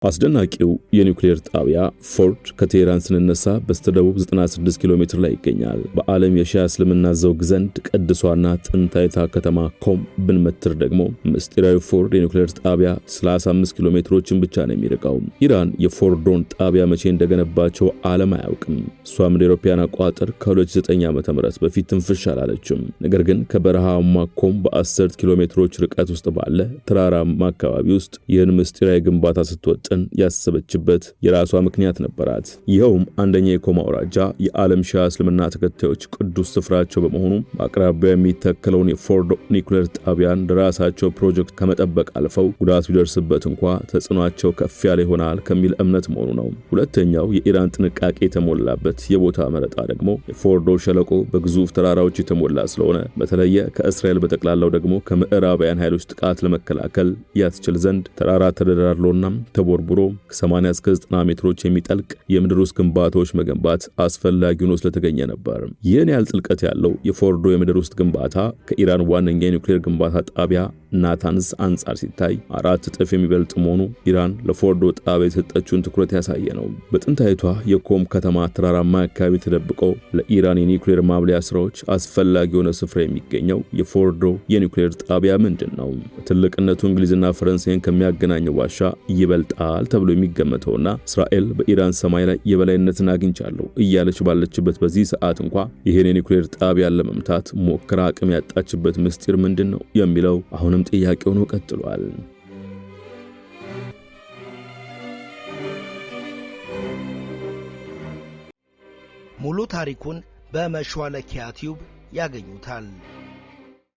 አስደናቂው የኒውክሌር ጣቢያ ፎርድ ከቴህራን ስንነሳ በስተደቡብ 96 ኪሎ ሜትር ላይ ይገኛል። በዓለም የሺዓ እስልምና ዘውግ ዘንድ ቅዱሷና ጥንታዊቷ ከተማ ኮም ብንመትር ደግሞ ምስጢራዊ ፎርድ የኒውክሌር ጣቢያ 35 ኪሎ ሜትሮችን ብቻ ነው የሚርቀው። ኢራን የፎርዶን ጣቢያ መቼ እንደገነባቸው ዓለም አያውቅም። እሷም እንደ አውሮፓውያን አቆጣጠር ከ2009 ዓ.ም በፊት ትንፍሽ አላለችም። ነገር ግን ከበረሃማ ኮም በ10 ኪሎ ሜትሮች ርቀት ውስጥ ባለ ተራራማ አካባቢ ውስጥ ይህን ምስጢራዊ ግንባታ ስትወጥ ያሰበችበት የራሷ ምክንያት ነበራት። ይኸውም አንደኛ የኮም አውራጃ የዓለም ሺዓ እስልምና ተከታዮች ቅዱስ ስፍራቸው በመሆኑ በአቅራቢያው የሚተከለውን የፎርዶ ኒውክሌር ጣቢያን ለራሳቸው ፕሮጀክት ከመጠበቅ አልፈው ጉዳት ቢደርስበት እንኳ ተጽዕኖአቸው ከፍ ያለ ይሆናል ከሚል እምነት መሆኑ ነው። ሁለተኛው የኢራን ጥንቃቄ የተሞላበት የቦታ መረጣ ደግሞ የፎርዶ ሸለቆ በግዙፍ ተራራዎች የተሞላ ስለሆነ በተለየ ከእስራኤል በጠቅላላው ደግሞ ከምዕራባውያን ኃይሎች ጥቃት ለመከላከል ያስችል ዘንድ ተራራ ተደራርሎና ተቦርቡሮ ከ80 እስከ 90 ሜትሮች የሚጠልቅ የምድር ውስጥ ግንባታዎች መገንባት አስፈላጊ ሆኖ ስለተገኘ ነበር። ይህን ያህል ጥልቀት ያለው የፎርዶ የምድር ውስጥ ግንባታ ከኢራን ዋነኛ የኒውክሌር ግንባታ ጣቢያ ናታንዝ አንጻር ሲታይ 4 እጥፍ የሚበልጥ መሆኑ ኢራን ለፎርዶ ጣቢያ የሰጠችውን ትኩረት ያሳየ ነው። በጥንታዊቷ የኮም ከተማ ተራራማ አካባቢ ተደብቆ ለኢራን የኒውክሌር ማብለያ ስራዎች አስፈላጊ የሆነ ስፍራ የሚገኘው የፎርዶ የኒውክሌር ጣቢያ ምንድን ነው? በትልቅነቱ እንግሊዝና ፈረንሳይን ከሚያገናኘው ዋሻ ይበልጣል ተብሎ የሚገመተውና እስራኤል በኢራን ሰማይ ላይ የበላይነትን አግኝቻለሁ እያለች ባለችበት በዚህ ሰዓት እንኳ ይህን የኒውክሌር ጣቢያን ለመምታት ሞክራ አቅም ያጣችበት ምስጢር ምንድን ነው የሚለው አሁንም ጥያቄ ሆኖ ቀጥሏል። ሙሉ ታሪኩን በመሿለኪያ ቲዩብ ያገኙታል።